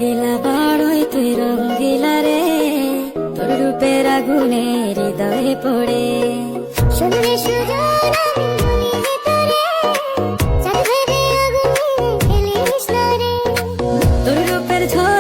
দিলা বড়ই তুই রঙ্গিলা রে, তোর রূপের আগুনে হৃদয়ে পড়ে। শুনলে সুজন আমি বলি যে তোরে, চাঁদ ভেবে আগুনে খেলিস না রে। তোর রূপের ঝড়